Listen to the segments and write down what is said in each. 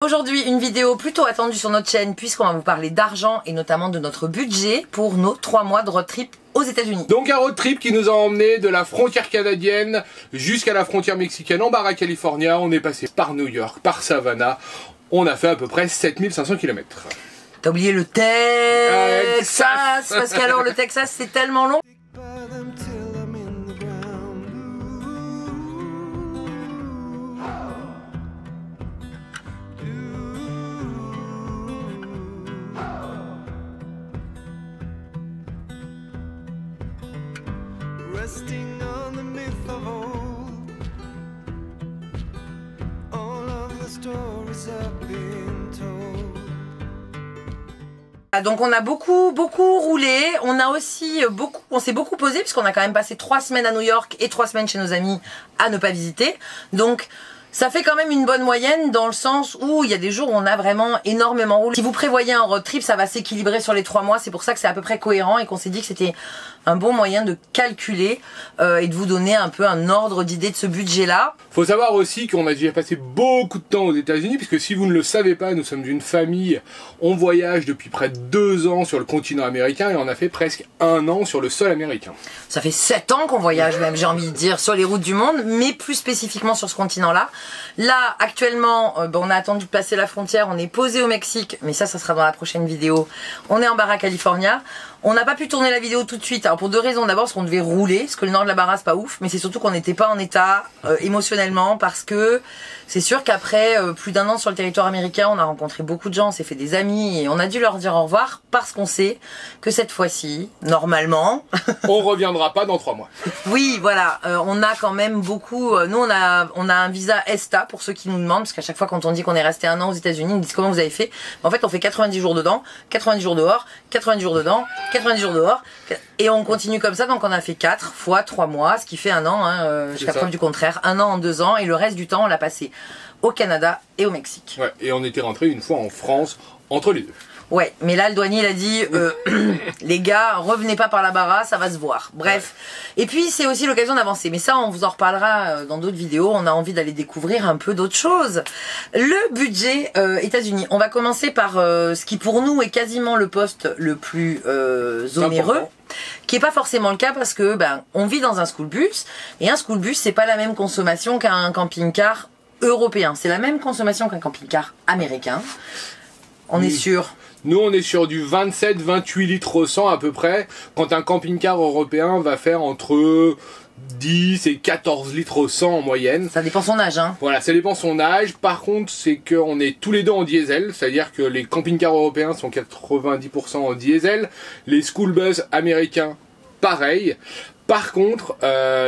Aujourd'hui, une vidéo plutôt attendue sur notre chaîne puisqu'on va vous parler d'argent et notamment de notre budget pour nos 3 mois de road trip aux États-Unis. Donc un road trip qui nous a emmené de la frontière canadienne jusqu'à la frontière mexicaine en Baja California. On est passé par New York, par Savannah. On a fait à peu près 7500 km. T'as oublié le Texas, parce qu'alors le Texas c'est tellement long. Resting on the myth of old, all of the stories have been told. Donc on a beaucoup roulé, on s'est beaucoup posé puisqu'on a quand même passé 3 semaines à New York et 3 semaines chez nos amis à ne pas visiter. Donc ça fait quand même une bonne moyenne dans le sens où il y a des jours où on a vraiment énormément roulé. Si vous prévoyez un road trip, ça va s'équilibrer sur les 3 mois. C'est pour ça que c'est à peu près cohérent et qu'on s'est dit que c'était un bon moyen de calculer et de vous donner un peu un ordre d'idée de ce budget-là. Faut savoir aussi qu'on a déjà passé beaucoup de temps aux États-Unis, puisque si vous ne le savez pas, nous sommes une famille. On voyage depuis près de 2 ans sur le continent américain et on a fait presque 1 an sur le sol américain. Ça fait 7 ans qu'on voyage même, j'ai envie de dire, sur les routes du monde, mais plus spécifiquement sur ce continent-là. Là, actuellement, on a attendu de passer la frontière, on est posé au Mexique, mais ça sera dans la prochaine vidéo. On est en Baja California. On n'a pas pu tourner la vidéo tout de suite, alors pour 2 raisons. D'abord parce qu'on devait rouler, parce que le nord de la Baja c'est pas ouf, mais c'est surtout qu'on n'était pas en état émotionnellement, parce que c'est sûr qu'après plus d'1 an sur le territoire américain, on a rencontré beaucoup de gens, on s'est fait des amis et on a dû leur dire au revoir parce qu'on sait que cette fois-ci, normalement... on reviendra pas dans 3 mois. Oui, voilà, on a quand même beaucoup... nous, on a un visa ESTA pour ceux qui nous demandent, parce qu'à chaque fois quand on dit qu'on est resté 1 an aux États-Unis, ils nous disent comment vous avez fait. En fait, on fait 90 jours dedans, 90 jours dehors, 90 jours dedans, 90 jours dehors, et on continue comme ça. Donc on a fait 4 fois 3 mois, ce qui fait 1 an, jusqu'à preuve du contraire, 1 an en 2 ans, et le reste du temps on l'a passé au Canada et au Mexique. Ouais, et on était rentré une fois en France entre les deux. Ouais, mais là le douanier il a dit les gars, revenez pas par la Baja, ça va se voir. Bref. Ouais. Et puis c'est aussi l'occasion d'avancer, mais ça on vous en reparlera dans d'autres vidéos, on a envie d'aller découvrir un peu d'autres choses. Le budget États-Unis. On va commencer par ce qui pour nous est quasiment le poste le plus onéreux. Qui est pas forcément le cas parce que on vit dans un school bus et un school bus c'est pas la même consommation qu'un camping-car européen. C'est la même consommation qu'un camping-car américain. On est sûr. Nous, on est sur du 27-28 litres au 100 à peu près, quand un camping-car européen va faire entre 10 et 14 litres au 100 en moyenne. Ça dépend son âge, hein. Voilà, ça dépend son âge. Par contre, c'est qu'on est tous les deux en diesel, c'est-à-dire que les camping-cars européens sont 90% en diesel, les school bus américains, pareil. Par contre,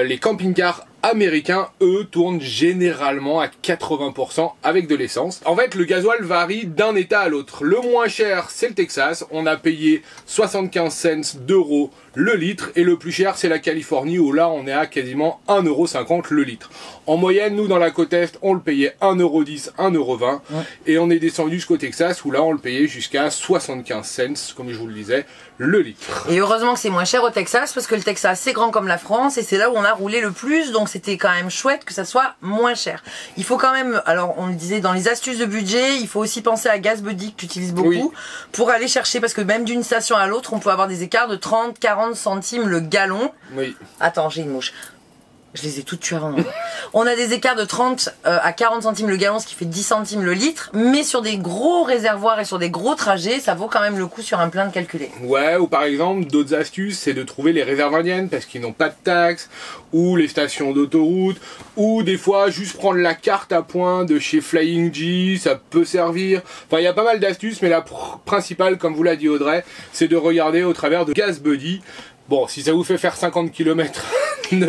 les camping-cars américains, eux, tournent généralement à 80% avec de l'essence. En fait, le gasoil varie d'un état à l'autre. Le moins cher, c'est le Texas. On a payé 75 cents d'euros le litre. Et le plus cher, c'est la Californie, où là, on est à quasiment 1,50 € le litre. En moyenne, nous, dans la côte Est, on le payait 1,10 €, 1,20 €. Ouais. Et on est descendu jusqu'au Texas, où là, on le payait jusqu'à 75 cents, comme je vous le disais, le litre. Et heureusement que c'est moins cher au Texas, parce que le Texas, c'est grand comme la France, et c'est là où on a roulé le plus, donc c'était quand même chouette que ça soit moins cher. Il faut quand même, alors on le disait dans les astuces de budget, il faut aussi penser à GasBuddy que tu utilises beaucoup pour aller chercher, parce que même d'une station à l'autre, on peut avoir des écarts de 30-40 centimes le gallon. Oui. Attends, j'ai une mouche. Je les ai toutes tuées avant. On a des écarts de 30 à 40 centimes le gallon, ce qui fait 10 centimes le litre. Mais sur des gros réservoirs et sur des gros trajets, ça vaut quand même le coup sur un plein de calculer. Ouais, ou par exemple, d'autres astuces, c'est de trouver les réserves indiennes parce qu'ils n'ont pas de taxes, ou les stations d'autoroute, ou des fois, juste prendre la carte à points de chez Flying J, ça peut servir. Enfin, il y a pas mal d'astuces, mais la principale, comme vous l'a dit Audrey, c'est de regarder au travers de GasBuddy. Bon, si ça vous fait faire 50 km...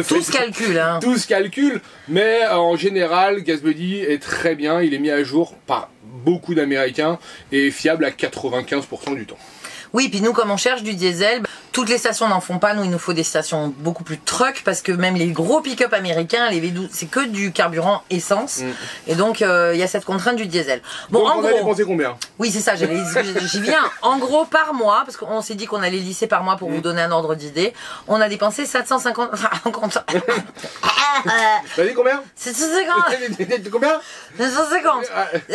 Tout se calcule, hein. Tout se calcule, mais en général, GasBuddy est très bien, il est mis à jour par beaucoup d'Américains et est fiable à 95% du temps. Oui, puis nous, comme on cherche du diesel, Toutes les stations n'en font pas. Nous, il nous faut des stations beaucoup plus truck parce que même les gros pick-up américains, les V12, c'est que du carburant essence. Et donc, il y a cette contrainte du diesel. Bon, Donc, en on a gros, dépensé combien? oui, c'est ça, j'y viens. En gros, par mois, parce qu'on s'est dit qu'on allait lisser par mois pour vous donner un ordre d'idée, on a dépensé 750... Vas-y, combien? 750. Combien? 750.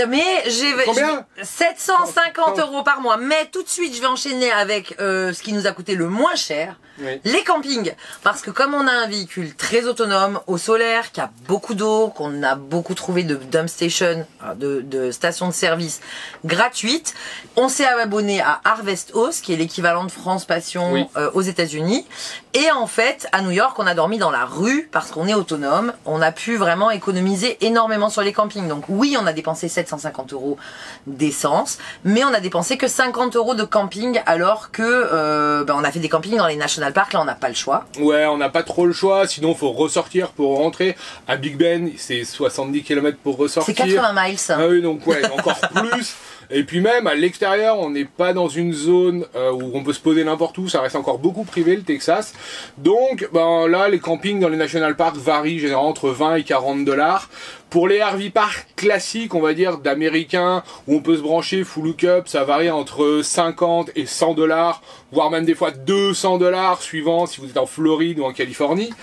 Mais j'ai Combien? 750 € par mois. Mais tout de suite, je vais enchaîner avec ce qui nous a coûté le moins cher. Oui. Les campings. Parce que comme on a un véhicule très autonome, au solaire, qui a beaucoup d'eau, qu'on a beaucoup trouvé de dump station, de stations de service gratuites, on s'est abonné à Harvest House, qui est l'équivalent de France Passion Oui. aux États-Unis. Et en fait, à New York, on a dormi dans la rue parce qu'on est autonome. On a pu vraiment économiser énormément sur les campings. Donc oui, on a dépensé 750 € d'essence, mais on a dépensé que 50 € de camping, alors que on a fait des campings dans les national parks. Là, on n'a pas le choix. Ouais, on n'a pas trop le choix, sinon faut ressortir pour rentrer. À Big Ben, c'est 70 km pour ressortir. C'est 80 miles. Ah oui, donc ouais, encore plus. Et puis même à l'extérieur, on n'est pas dans une zone où on peut se poser n'importe où, ça reste encore beaucoup privé le Texas. Donc ben là, les campings dans les national parks varient généralement entre 20 et 40 $. Pour les RV parks classiques, on va dire d'américains, où on peut se brancher full hookup, ça varie entre 50 et 100 $, voire même des fois 200 $, suivant si vous êtes en Floride ou en Californie.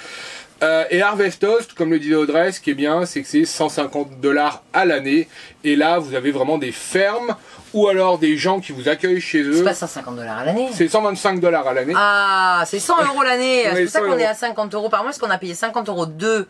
Et Harvest Host, comme le disait Audrey, ce qui est bien, c'est que c'est 150 $ à l'année. Et là, vous avez vraiment des fermes ou alors des gens qui vous accueillent chez eux. C'est pas 150 $ à l'année. C'est 125 $ à l'année. Ah, c'est 100 € l'année. Oui, C'est pour ça 100 qu'on est €. à 50 € par mois, parce qu'on a payé 50 € de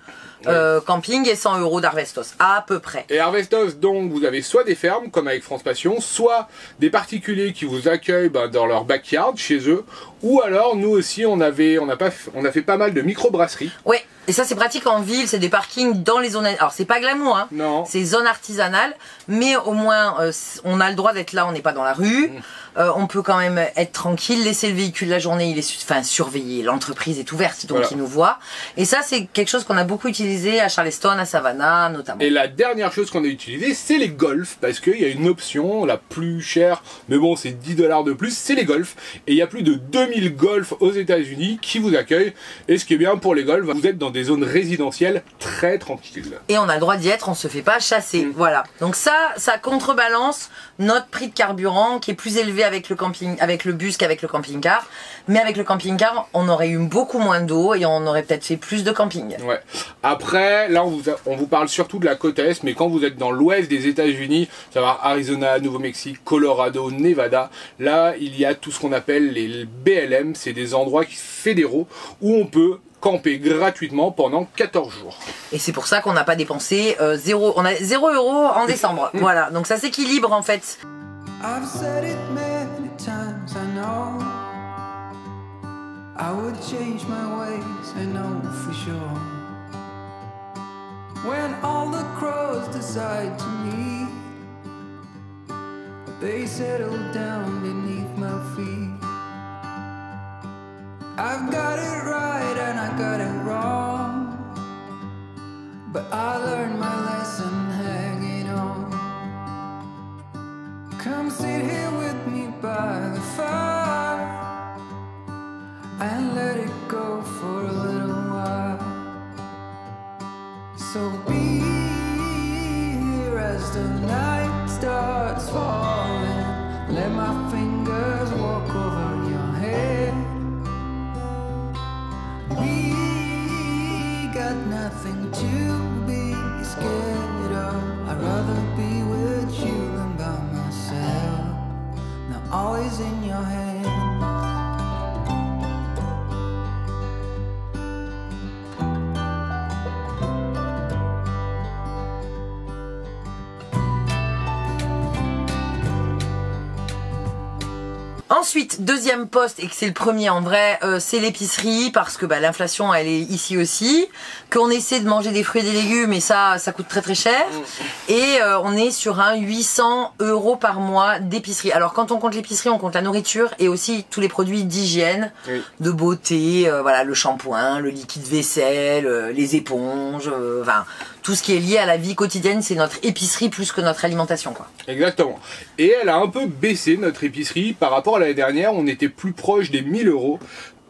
camping et 100 € d'Harvestos, à peu près. Et Harvestos, donc, vous avez soit des fermes, comme avec France Passion, soit des particuliers qui vous accueillent dans leur backyard, chez eux, ou alors, nous aussi, on a fait pas mal de micro-brasseries. Ouais, et ça c'est pratique en ville, c'est des parkings dans les zones... Alors c'est pas glamour, hein, Non. c'est zone artisanale, mais au moins on a le droit d'être là, on n'est pas dans la rue. On peut quand même être tranquille, laisser le véhicule la journée, il est surveillé, l'entreprise est ouverte, donc Voilà. il nous voit. Et ça c'est quelque chose qu'on a beaucoup utilisé à Charleston, à Savannah notamment. Et la dernière chose qu'on a utilisée, c'est les golfs, parce qu'il y a une option, la plus chère, mais bon, c'est 10 $ de plus, c'est les golfs. Et il y a plus de 2000 golfs aux États-Unis qui vous accueillent. Et ce qui est bien pour les golfs, vous êtes dans des zones résidentielles très tranquilles. Et on a le droit d'y être, on se fait pas chasser. Voilà. Donc ça contrebalance notre prix de carburant qui est plus élevé avec le camping, avec le bus qu'avec le camping-car. Mais avec le camping-car, on aurait eu beaucoup moins d'eau et on aurait peut-être fait plus de camping. Ouais. Après, là, on vous parle surtout de la côte est, mais quand vous êtes dans l'ouest des États-Unis, ça va Arizona, Nouveau-Mexique, Colorado, Nevada, là, il y a tout ce qu'on appelle les BLM, c'est des endroits fédéraux où on peut camper gratuitement pendant 14 jours. Et c'est pour ça qu'on n'a pas dépensé on a 0 € en décembre. Voilà. Donc ça s'équilibre en fait. I've said it many times, I know I would change my ways, I know for sure. When all the crows decide to meet, they settle down beneath my feet. I've got it right and I got it wrong, but I learned my lesson hanging on. Come sit here with me by the fire and let it go for a little while. So be here as the night starts falling. Let my fingers walk over your head. We got nothing to be scared of. I'd rather be with you than by myself. Now all is in your hands. Ensuite, deuxième poste, et que c'est le premier en vrai, c'est l'épicerie, parce que l'inflation elle est ici aussi, qu'on essaie de manger des fruits et des légumes, et ça coûte très très cher, et on est sur un 800 € par mois d'épicerie. Alors quand on compte l'épicerie, on compte la nourriture et aussi tous les produits d'hygiène, de beauté, voilà, le shampoing, le liquide vaisselle, les éponges, enfin tout ce qui est lié à la vie quotidienne, c'est notre épicerie plus que notre alimentation, quoi. Exactement. Et elle a un peu baissé, notre épicerie, par rapport à l'année dernière. On était plus proche des 1000 euros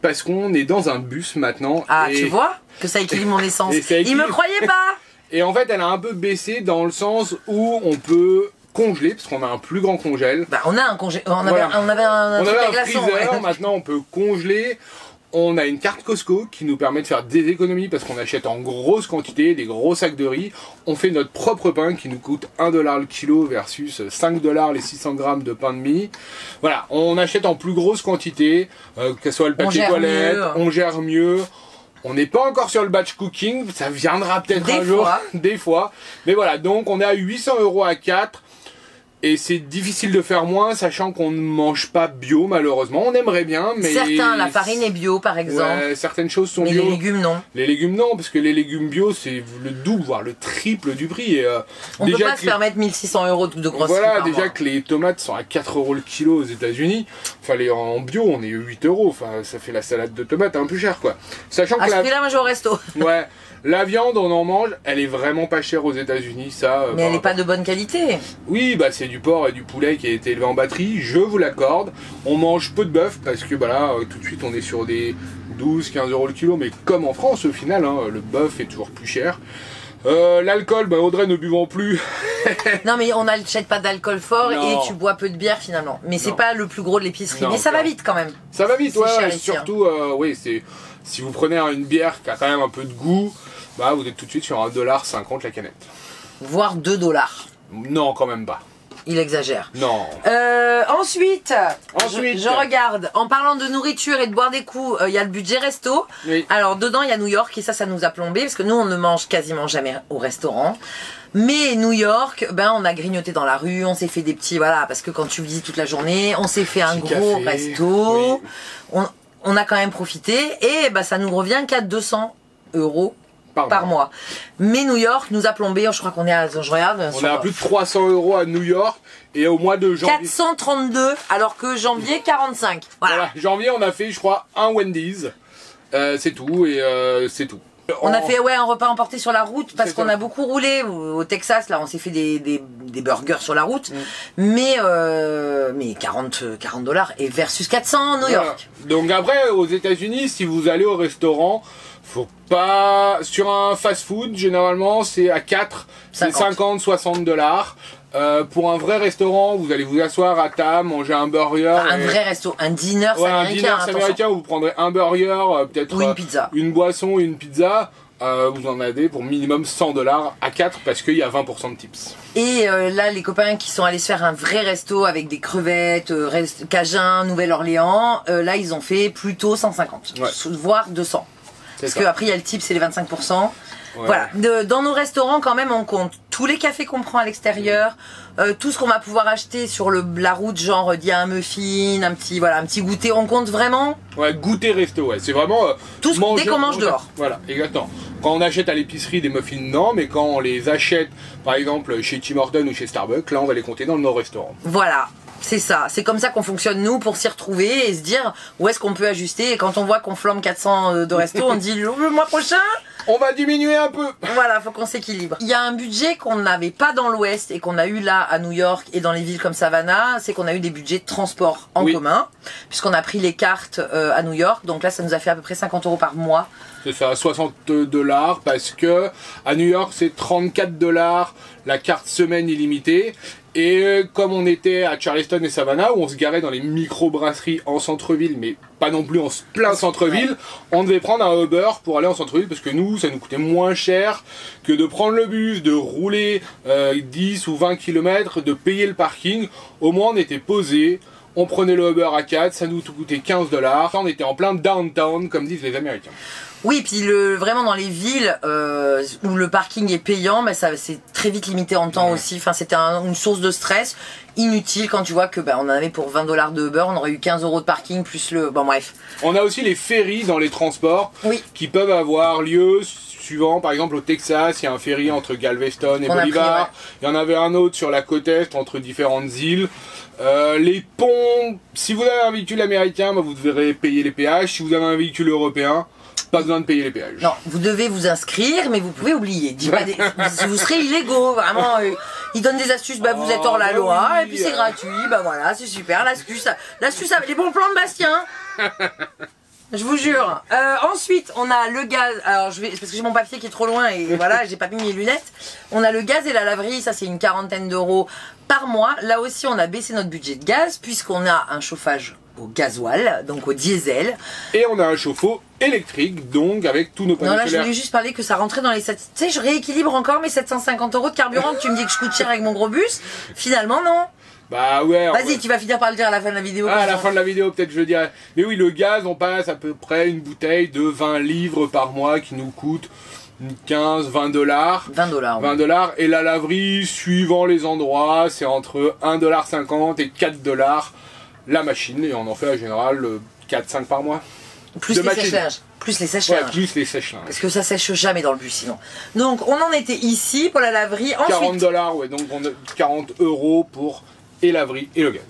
parce qu'on est dans un bus maintenant. Ah, et... tu vois que ça équilibre mon essence. Il me croyait pas. Et en fait, elle a un peu baissé dans le sens où on peut congeler, parce qu'on a un plus grand congèle. Bah, on a un congé, on avait Voilà. un truc à glaçons, freezer, ouais. maintenant on peut congeler. On a une carte Costco qui nous permet de faire des économies parce qu'on achète en grosse quantité, des gros sacs de riz. On fait notre propre pain qui nous coûte 1$ le kilo versus 5$ les 600 grammes de pain de mie. Voilà, on achète en plus grosse quantité, que ce soit le papier toilette, on gère mieux. On n'est pas encore sur le batch cooking, ça viendra peut-être un jour, des fois. Mais voilà, donc on est à 800 euros à 4. Et c'est difficile de faire moins, sachant qu'on ne mange pas bio, malheureusement. On aimerait bien, mais... Certains, la farine est bio, par exemple. Ouais, certaines choses sont mais bio. Mais les légumes, non. Les légumes, non, parce que les légumes bio, c'est le double, voire le triple du prix. Et, on déjà peut pas se permettre 1600 euros de grosses. Voilà, déjà que les tomates sont à 4 euros le kilo aux États-Unis. Enfin, en bio, on est 8 euros. Enfin, ça fait la salade de tomates un peu cher, quoi. Sachant à que ce prix-là, moi, je vais au resto. Ouais. La viande, on en mange, elle est vraiment pas chère aux États-Unis, ça. Mais elle n'est pas de bonne qualité. Oui, bah c'est du porc et du poulet qui a été élevé en batterie, je vous l'accorde. On mange peu de bœuf parce que bah là, tout de suite, on est sur des 12-15 euros le kilo, mais comme en France au final, hein, le bœuf est toujours plus cher. L'alcool, bah Audrey, ne buvons plus. Non, mais on n'achète pas d'alcool fort Non. et tu bois peu de bière finalement. Mais c'est pas le plus gros de l'épicerie. Mais ça va vite quand même. Ça va vite, ouais, cher ouais, ici, surtout, oui, c'est si vous prenez une bière qui a quand même un peu de goût, bah vous êtes tout de suite sur 1,50$ la canette. Voire 2$. Non, quand même pas. Il exagère. Non. Ensuite, Ensuite. je regarde. En parlant de nourriture et de boire des coups, il y a le budget resto. Oui. Alors dedans, il y a New York et ça nous a plombé parce que nous, on ne mange quasiment jamais au restaurant. Mais New York, ben on a grignoté dans la rue, on s'est fait des petits, voilà, parce que quand tu visites toute la journée, on s'est fait un gros café. resto. Oui. On a quand même profité et ben ça nous revient qu'à 200 € par mois. Mais New York nous a plombé, je crois qu'on est à, je regarde. On est à plus de 300 € à New York et au mois de janvier. 432 alors que janvier 45. Voilà. Janvier on a fait je crois un Wendy's. C'est tout et c'est tout. On a fait un repas emporté sur la route parce C'est qu'on ça. a beaucoup roulé au Texas, là on s'est fait des burgers sur la route, mais 40$ et versus 400 New York. Voilà. Donc après aux États-Unis si vous allez au restaurant, faut pas sur un fast-food généralement c'est à 4, c'est 50-60$. Pour un vrai restaurant, vous allez vous asseoir à table, manger un burger. Enfin, un vrai resto, un dinner américain. Un dinner américain où vous prendrez un burger, peut-être ou une pizza, une boisson, une pizza. Vous en avez pour minimum 100$ à 4 parce qu'il y a 20% de tips. Et là, les copains qui sont allés se faire un vrai resto avec des crevettes, Cajun, Nouvelle-Orléans, là ils ont fait plutôt 150, voire 200. Parce qu'après il y a le tip, c'est les 25%. Ouais. Voilà. Dans nos restaurants, quand même, on compte tous les cafés qu'on prend à l'extérieur, tout ce qu'on va pouvoir acheter sur la route, genre il y a un muffin, un petit goûter. On compte vraiment. Ouais, goûter resto, ouais. C'est vraiment tout ce dès qu'on mange dehors. Voilà, exactement. Quand on achète à l'épicerie des muffins, non, mais quand on les achète, par exemple chez Tim Hortons ou chez Starbucks, là, on va les compter dans nos restaurants. Voilà. C'est ça, c'est comme ça qu'on fonctionne nous pour s'y retrouver et se dire où est-ce qu'on peut ajuster. Et quand on voit qu'on flambe 400 de resto, on dit le mois prochain on va diminuer un peu. Voilà, faut qu'on s'équilibre. Il y a un budget qu'on n'avait pas dans l'Ouest et qu'on a eu là à New York et dans les villes comme Savannah, c'est qu'on a eu des budgets de transport en commun, puisqu'on a pris les cartes à New York. Donc là, ça nous a fait à peu près 50 € par mois. C'est ça, 60$ parce que à New York, c'est 34$ la carte semaine illimitée. Et comme on était à Charleston et Savannah, où on se garait dans les micro-brasseries en centre-ville, mais pas non plus en plein centre-ville, on devait prendre un Uber pour aller en centre-ville, parce que nous, ça nous coûtait moins cher que de prendre le bus, de rouler 10 ou 20 km, de payer le parking. Au moins, on était posé, on prenait le Uber à 4, ça nous coûtait 15$. On était en plein downtown, comme disent les Américains. Oui, puis vraiment dans les villes où le parking est payant, mais ça c'est très vite limité en temps aussi. Enfin, c'était une source de stress inutile quand tu vois que on en avait pour 20$ de Uber, on aurait eu 15 € de parking plus le. Bon bref. On a aussi les ferries dans les transports qui peuvent avoir lieu suivant. Par exemple au Texas, il y a un ferry entre Galveston et Bolivar. Il y en avait un autre sur la côte est entre différentes îles. Les ponts, si vous avez un véhicule américain, vous devrez payer les péages. Si vous avez un véhicule européen, Pas besoin de payer les péages. Non, vous devez vous inscrire, mais vous pouvez oublier. Vous serez illégaux, vraiment. Ils donnent des astuces, bah vous êtes hors la loi, oui, et puis c'est gratuit, bah voilà, c'est super. L'astuce avec les bons plans de Bastien. Je vous jure. Ensuite, on a le gaz. Alors, parce que j'ai mon papier qui est trop loin et voilà, j'ai pas mis mes lunettes. On a le gaz et la laverie, ça c'est une quarantaine d'euros par mois. Là aussi, on a baissé notre budget de gaz puisqu'on a un chauffage au gasoil, donc au diesel. Et on a un chauffe-eau électrique, donc avec tous nos panneaux Non, là, solaires. je voulais juste parler que ça rentrait dans les 7... Tu sais, je rééquilibre encore mes 750 euros de carburant que tu me dis que je coûte cher avec mon gros bus. Finalement, non. Bah ouais. Vas-y, tu vas finir par le dire à la fin de la vidéo. À la fin de la vidéo, peut-être je le dirai. Mais oui, le gaz, on passe à peu près une bouteille de 20 livres par mois qui nous coûte 15, 20 dollars. 20 dollars. 20 dollars. Et la laverie, suivant les endroits, c'est entre 1,50 $ et 4 dollars la machine. Et on en fait en général 4-5 par mois. Plus de les machine. sèche-linges. Plus les Ouais, sèche-linges. plus les sèche-linges. Parce que ça sèche jamais dans le bus sinon. Donc, on en était ici pour la laverie. 40 Ensuite, dollars, ouais, donc on a 40 euros pour et laverie et le gaz.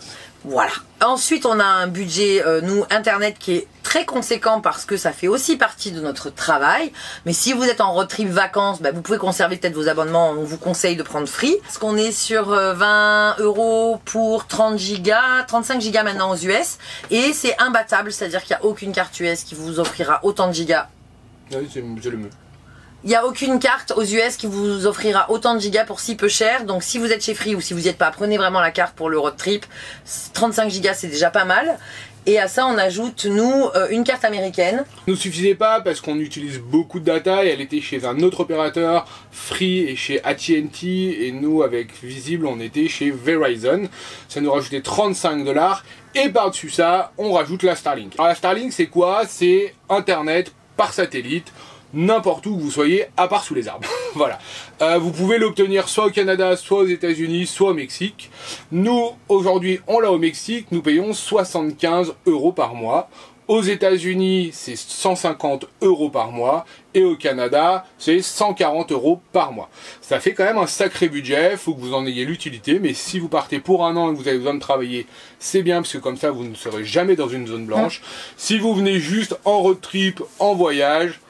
voilà. Ensuite, on a un budget, nous, internet qui est très conséquent parce que ça fait aussi partie de notre travail. Mais si vous êtes en road trip vacances, bah, vous pouvez conserver peut-être vos abonnements. On vous conseille de prendre free. Parce qu'on est sur 20 euros pour 30 gigas, 35 gigas maintenant aux US. Et c'est imbattable, c'est-à-dire qu'il n'y a aucune carte US qui vous offrira autant de gigas. Oui, c'est le mieux. Il n'y a aucune carte aux US qui vous offrira autant de gigas pour si peu cher. Donc si vous êtes chez Free ou si vous n'y êtes pas, prenez vraiment la carte pour le road trip. 35 gigas, c'est déjà pas mal. Et à ça, on ajoute, nous, une carte américaine. Ne nous suffisait pas parce qu'on utilise beaucoup de data et elle était chez un autre opérateur, Free et chez AT&T, et nous avec Visible on était chez Verizon. Ça nous rajoutait 35 dollars et par-dessus ça on rajoute la Starlink. Alors la Starlink c'est quoi? C'est internet par satellite, n'importe où que vous soyez, à part sous les arbres. Voilà. Vous pouvez l'obtenir soit au Canada, soit aux États-Unis, soit au Mexique. Nous, aujourd'hui, on l'a au Mexique. Nous payons 75 euros par mois. Aux États-Unis, c'est 150 euros par mois. Et au Canada, c'est 140 euros par mois. Ça fait quand même un sacré budget. Il faut que vous en ayez l'utilité. Mais si vous partez pour un an et que vous avez besoin de travailler, c'est bien parce que comme ça, vous ne serez jamais dans une zone blanche. Si vous venez juste en road trip, en voyage,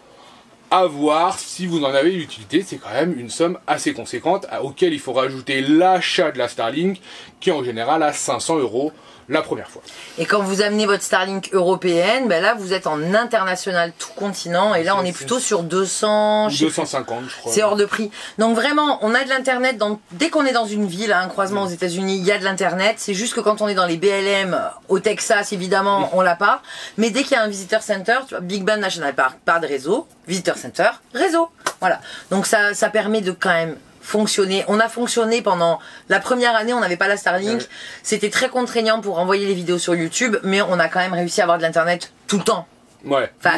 à voir si vous en avez l'utilité, c'est quand même une somme assez conséquente auquel il faut rajouter l'achat de la Starlink qui est en général à 500 euros la première fois. Et quand vous amenez votre Starlink européenne, ben là vous êtes en international tout continent et là on est plutôt sur 200, 250 je crois. C'est hors de prix. Donc vraiment, on a de l'internet dès qu'on est dans une ville, un croisement aux États-Unis, il y a de l'internet. C'est juste que quand on est dans les BLM au Texas, évidemment, on l'a pas. Mais dès qu'il y a un visitor center, tu vois, Big Bend National Park, pas de réseau, visitor center, réseau. Voilà. Donc ça permet de quand même fonctionner. On a fonctionné pendant la première année, on n'avait pas la Starlink. Ouais. C'était très contraignant pour envoyer les vidéos sur YouTube, mais on a quand même réussi à avoir de l'internet tout le temps. Ouais, enfin,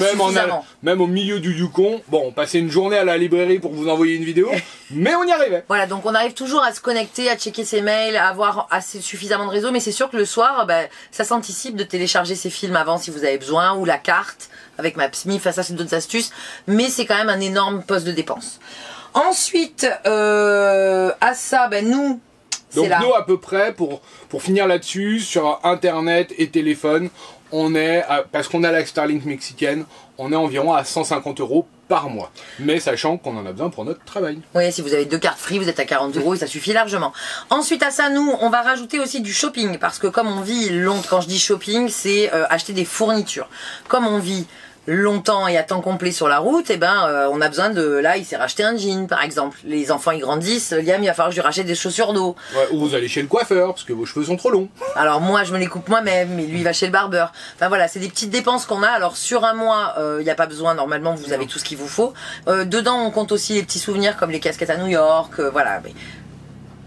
même au milieu du Yukon, bon, on passait une journée à la librairie pour vous envoyer une vidéo, mais on y arrivait. Voilà, donc on arrive toujours à se connecter, à checker ses mails, à avoir suffisamment de réseau, mais c'est sûr que le soir, ben, ça s'anticipe de télécharger ses films avant si vous avez besoin, ou la carte avec Maps.me, enfin ça c'est d'autres astuces, mais c'est quand même un énorme poste de dépense. Ensuite, à ça, ben nous, donc nous à peu près, pour finir là-dessus, sur Internet et téléphone, on est, parce qu'on a la Starlink mexicaine, on est environ à 150 euros par mois. Mais sachant qu'on en a besoin pour notre travail. Oui, si vous avez 2 cartes free, vous êtes à 40 euros et ça suffit largement. Ensuite à ça, nous, on va rajouter aussi du shopping. Parce que comme on vit longtemps, quand je dis shopping, c'est acheter des fournitures. Comme on vit longtemps et à temps complet sur la route, et ben on a besoin de, là il s'est racheté un jean par exemple, les enfants ils grandissent, Liam il va falloir que je lui rachète des chaussures d'eau. Ouais, ou vous allez chez le coiffeur parce que vos cheveux sont trop longs. Alors moi je me les coupe moi-même, mais lui il va chez le barbeur. Enfin voilà, c'est des petites dépenses qu'on a. Alors sur un mois il n'y a pas besoin, normalement vous avez tout ce qu'il vous faut. Dedans on compte aussi les petits souvenirs comme les casquettes à New York, voilà. Mais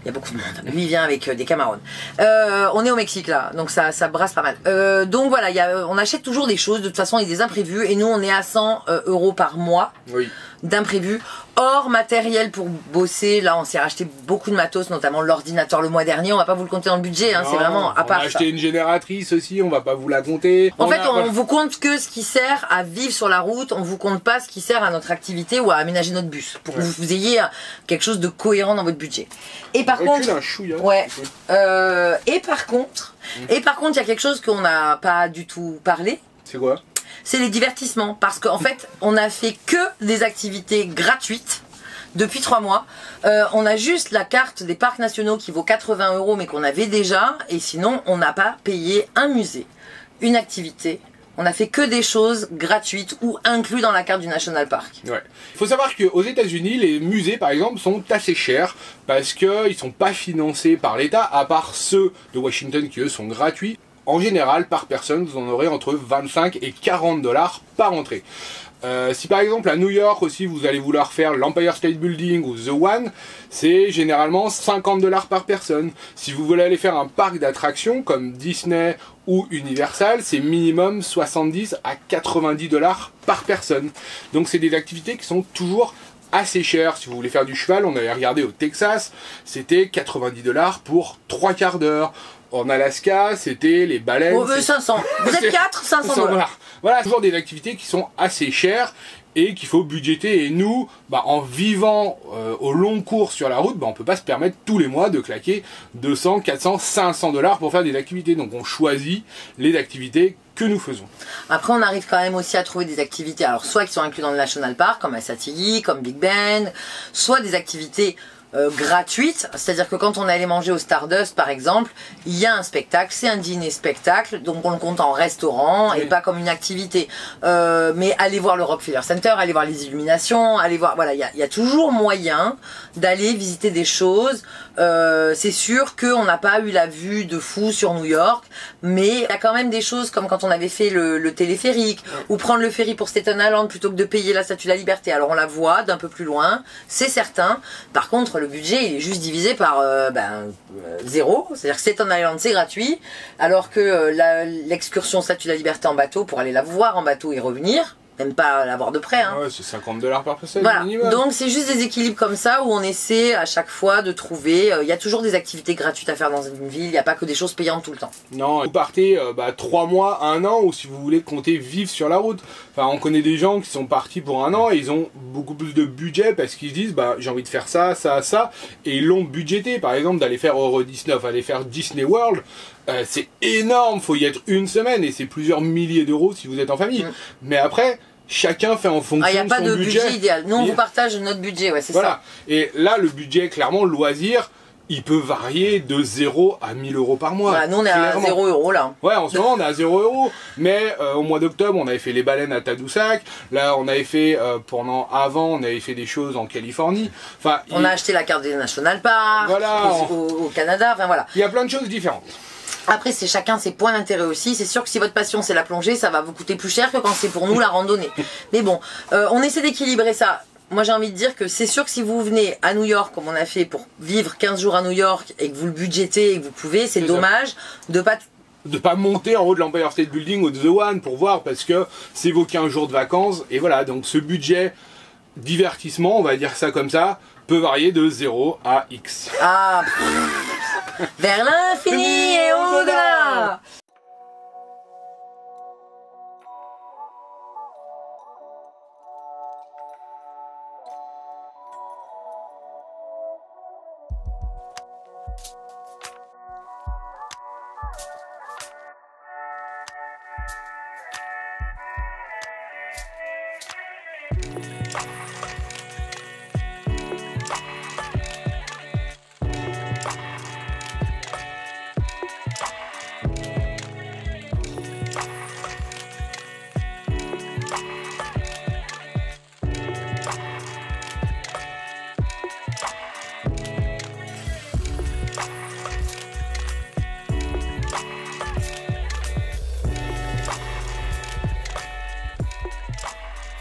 il y a beaucoup de monde. Lui, il vient avec des Cameroun. On est au Mexique, là. Donc, ça brasse pas mal. Donc, voilà. On achète toujours des choses. De toute façon, il y a des imprévus. Et nous, on est à 100 euros par mois. Oui. D'imprévus. Hors matériel pour bosser. Là, on s'est racheté beaucoup de matos, notamment l'ordinateur le mois dernier. On va pas vous le compter dans le budget. Hein, c'est vraiment à part. On a acheté une génératrice aussi. On va pas vous la compter. En fait, on vous compte que ce qui sert à vivre sur la route. On vous compte pas ce qui sert à notre activité ou à aménager notre bus. Pour que vous ayez quelque chose de cohérent dans votre budget. Et par contre, ouais. Et par contre, il y a quelque chose qu'on n'a pas du tout parlé. C'est quoi? c'est les divertissements. Parce qu'en fait, on a fait que des activités gratuites depuis 3 mois. On a juste la carte des parcs nationaux qui vaut 80 € mais qu'on avait déjà. Et sinon, on n'a pas payé un musée, une activité. On a fait que des choses gratuites ou inclus dans la carte du National Park. Ouais. Il faut savoir qu'aux États-Unis, les musées, par exemple, sont assez chers parce qu'ils ne sont pas financés par l'État, à part ceux de Washington qui, eux, sont gratuits. En général, par personne, vous en aurez entre 25 et 40 $ par entrée. Si par exemple à New York aussi vous allez vouloir faire l'Empire State Building ou The One, c'est généralement 50 $ par personne. Si vous voulez aller faire un parc d'attractions comme Disney ou Universal, c'est minimum 70 à 90 $ par personne. Donc c'est des activités qui sont toujours assez chères. Si vous voulez faire du cheval, on avait regardé au Texas, c'était 90 $ pour 3 quarts d'heure. En Alaska, c'était les baleines. On veut 500. Vous êtes 4, 500 $. Voilà, toujours des activités qui sont assez chères et qu'il faut budgéter. Et nous, en vivant au long cours sur la route, on peut pas se permettre tous les mois de claquer 200, 400, 500 $ pour faire des activités. Donc on choisit les activités que nous faisons. Après, on arrive quand même aussi à trouver des activités, alors soit qui sont incluses dans le National Park, comme Assateague, comme Big Ben, soit des activités gratuite, c'est-à-dire que quand on allait manger au Stardust par exemple, il y a un spectacle, c'est un dîner spectacle, donc on le compte en restaurant et pas comme une activité. Mais allez voir le Rockefeller Center, allez voir les illuminations, allez voir, voilà, il y a toujours moyen d'aller visiter des choses. C'est sûr qu'on n'a pas eu la vue de fou sur New York, mais il y a quand même des choses comme quand on avait fait le téléphérique, ou prendre le ferry pour Staten Island plutôt que de payer la Statue de la Liberté. Alors on la voit d'un peu plus loin, c'est certain. Par contre, le budget il est juste divisé par 0, c'est-à-dire que Staten Island c'est gratuit, alors que l'excursion Statue de la Liberté en bateau, pour aller la voir en bateau et revenir, même pas l'avoir de près. Ouais, c'est 50 $ par personne. Voilà. Minimum. Donc c'est juste des équilibres comme ça où on essaie à chaque fois de trouver. Il y a toujours des activités gratuites à faire dans une ville. Il n'y a pas que des choses payantes tout le temps. Non, vous partez 3 mois, 1 an, ou si vous voulez compter vivre sur la route. Enfin, on connaît des gens qui sont partis pour 1 an et ils ont beaucoup plus de budget parce qu'ils se disent j'ai envie de faire ça, ça, ça, et ils l'ont budgété. Par exemple, d'aller faire Euro Disney, aller faire Disney World. C'est énorme, faut y être 1 semaine et c'est plusieurs milliers d'euros si vous êtes en famille. Mais après, chacun fait en fonction de son budget. Il n'y a pas de budget idéal. Nous, on vous partage notre budget, ouais, c'est ça. Et là, le budget, clairement, le loisir, il peut varier de 0 à 1000 € par mois. Voilà, nous, on est à 0 € là. Ouais, en ce moment, on est à 0 €. Mais au mois d'octobre, on avait fait les baleines à Tadoussac. Là, on avait fait, avant, on avait fait des choses en Californie. Enfin, on a acheté la carte des National Park, voilà, au Canada, enfin voilà. Il y a plein de choses différentes. Après, c'est chacun ses points d'intérêt aussi. C'est sûr que si votre passion c'est la plongée, ça va vous coûter plus cher que quand c'est pour nous la randonnée. Mais bon, on essaie d'équilibrer ça. Moi j'ai envie de dire que c'est sûr que si vous venez à New York, comme on a fait pour vivre 15 jours à New York, et que vous le budgétez et que vous pouvez, c'est dommage de pas monter en haut de l'Empire State Building ou de The One pour voir, parce que c'est vos 15 jours de vacances. Et voilà, donc ce budget divertissement, on va dire ça comme ça, peut varier de 0 à X. Ah, vers l'infini et au-delà.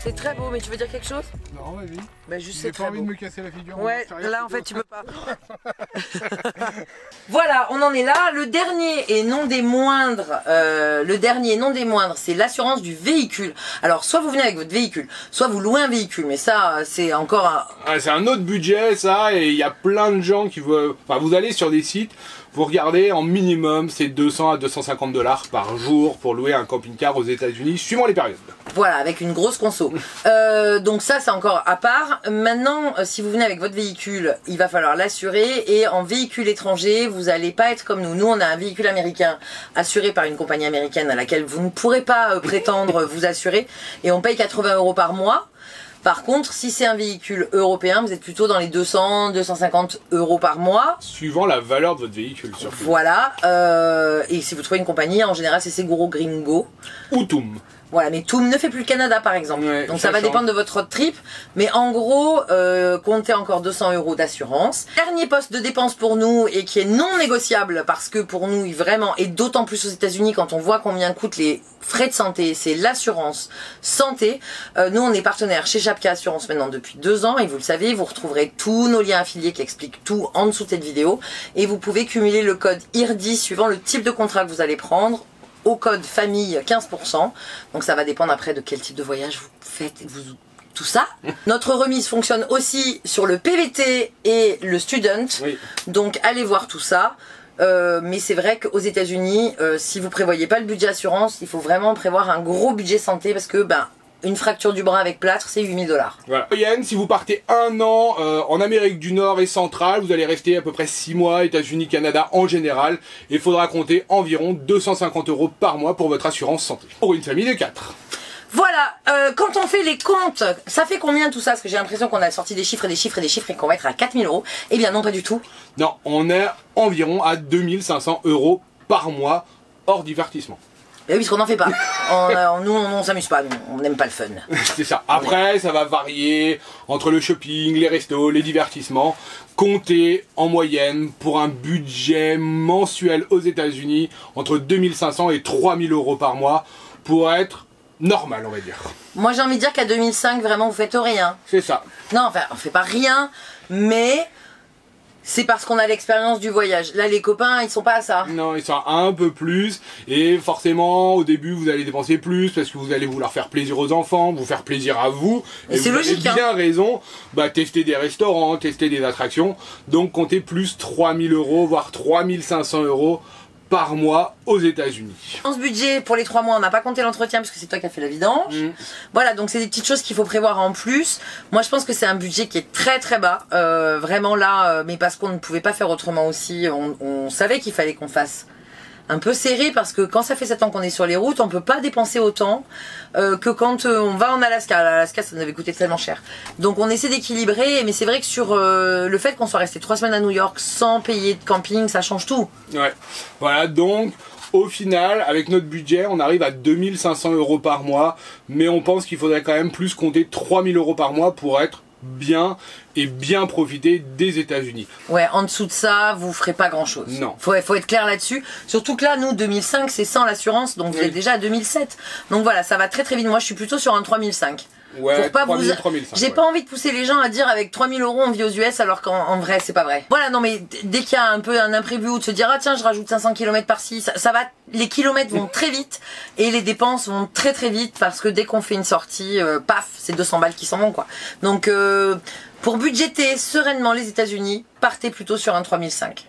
C'est très beau, mais tu veux dire quelque chose? Non, vas-y. Bah juste c'est J'ai très pas envie beau. de me casser la figure. Ouais, là en fait tu peux pas. Voilà, on en est là. Le dernier et non des moindres, c'est l'assurance du véhicule. Alors soit vous venez avec votre véhicule, soit vous louez un véhicule, mais ça c'est encore un... c'est un autre budget ça, et il y a plein de gens qui veulent... Enfin, vous allez sur des sites, vous regardez, en minimum c'est 200 à 250 $ par jour pour louer un camping-car aux États-Unis, suivant les périodes. Voilà, avec une grosse conso. Donc ça, c'est encore à part. Maintenant, si vous venez avec votre véhicule, il va falloir l'assurer. Et en véhicule étranger, vous n'allez pas être comme nous. Nous, on a un véhicule américain assuré par une compagnie américaine à laquelle vous ne pourrez pas prétendre vous assurer. Et on paye 80 € par mois. Par contre, si c'est un véhicule européen, vous êtes plutôt dans les 200, 250 € par mois. Suivant la valeur de votre véhicule, surtout. Voilà. Et si vous trouvez une compagnie, en général, c'est Seguro Gringo. Ou Toum. Voilà, mais Toum ne fait plus le Canada, par exemple. Ouais, donc ça va dépendre de votre road trip. Mais en gros, comptez encore 200 € d'assurance. Dernier poste de dépense pour nous et qui est non négociable parce que pour nous, vraiment, et d'autant plus aux États-Unis quand on voit combien coûtent les frais de santé, c'est l'assurance santé. Nous, on est partenaire chez Chapka Assurance maintenant depuis 2 ans et vous le savez, vous retrouverez tous nos liens affiliés qui expliquent tout en dessous de cette vidéo. Et vous pouvez cumuler le code IRDI suivant le type de contrat que vous allez prendre au code famille 15%. Donc ça va dépendre après de quel type de voyage vous faites, tout ça. Notre remise fonctionne aussi sur le PVT et le student. Oui. Donc allez voir tout ça. Mais c'est vrai qu'aux États-Unis, si vous prévoyez pas le budget assurance, il faut vraiment prévoir un gros budget santé parce que une fracture du bras avec plâtre, c'est 8 000 $. Voilà. Yann, si vous partez 1 an en Amérique du Nord et centrale, vous allez rester à peu près 6 mois, États-Unis, Canada en général, et il faudra compter environ 250 € par mois pour votre assurance santé. Pour une famille de 4. Voilà, quand on fait les comptes, ça fait combien tout ça? Parce que j'ai l'impression qu'on a sorti des chiffres et des chiffres et des chiffres et qu'on va être à 4 000 €. Eh bien non, pas du tout. Non, on est environ à 2500 € par mois, hors divertissement. Et oui, parce qu'on n'en fait pas. Nous, on s'amuse pas, nous. On n'aime pas le fun. C'est ça. Après, ça va varier entre le shopping, les restos, les divertissements. Comptez en moyenne pour un budget mensuel aux États-Unis entre 2500 et 3000 € par mois pour être normal, on va dire. Moi, j'ai envie de dire qu'à 2005, vraiment, vous faites rien. C'est ça. Non, enfin, on fait pas rien, mais c'est parce qu'on a l'expérience du voyage. Là, les copains, ils sont pas à ça. Non, ils sont un peu plus. Et forcément, au début, vous allez dépenser plus parce que vous allez vouloir faire plaisir aux enfants, vous faire plaisir à vous. Et c'est logique, vous avez bien raison. Tester des restaurants, tester des attractions. Donc, comptez plus 3000 €, voire 3500 € par mois aux États-Unis. Dans ce budget, pour les 3 mois, on n'a pas compté l'entretien parce que c'est toi qui as fait la vidange. Voilà, donc c'est des petites choses qu'il faut prévoir en plus. Moi, je pense que c'est un budget qui est très très bas. Vraiment là, mais parce qu'on ne pouvait pas faire autrement aussi. On savait qu'il fallait qu'on fasse un peu serré parce que quand ça fait 7 ans qu'on est sur les routes, on peut pas dépenser autant que quand on va en Alaska. L'Alaska, ça nous avait coûté tellement cher. Donc on essaie d'équilibrer, mais c'est vrai que sur le fait qu'on soit resté 3 semaines à New York sans payer de camping, ça change tout. Ouais. Voilà, donc au final, avec notre budget, on arrive à 2500 € par mois, mais on pense qu'il faudrait quand même plus compter 3000 € par mois pour être bien profiter des États-Unis. Ouais, en dessous de ça, vous ferez pas grand chose. Non. Faut être clair là-dessus. Surtout que là, nous, 2005, c'est sans l'assurance, donc vous êtes déjà à 2007. Donc voilà, ça va très très vite. Moi, je suis plutôt sur un 3005. Ouais, Pour pas 3000, 3005. J'ai pas envie de pousser les gens à dire avec 3000 € on vit aux US alors qu'en vrai c'est pas vrai. Voilà, non mais dès qu'il y a un peu un imprévu ou de se dire ah tiens je rajoute 500 km par-ci, ça va, les kilomètres vont très vite et les dépenses vont très très vite parce que dès qu'on fait une sortie, paf, c'est 200 balles qui s'en vont quoi. Donc pour budgéter sereinement les États-Unis, partez plutôt sur un 3005.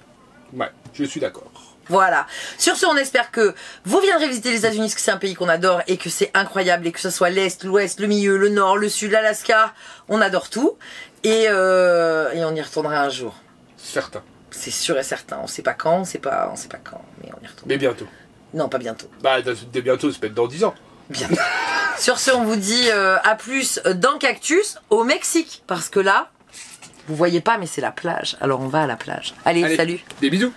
Ouais, je suis d'accord. Voilà. Sur ce, on espère que vous viendrez visiter les États-Unis, parce que c'est un pays qu'on adore et que c'est incroyable, et que ce soit l'Est, l'Ouest, le milieu, le Nord, le Sud, l'Alaska, on adore tout. Et on y retournera un jour. Certain. C'est sûr et certain. On sait pas quand, on sait pas quand, mais on y retourne. Mais bientôt. Non, pas bientôt. Dès bientôt, ça peut être dans 10 ans. Bientôt. Sur ce, on vous dit à plus dans Cactus, au Mexique, parce que là, vous voyez pas, mais c'est la plage. Alors on va à la plage. Allez, salut. Des bisous.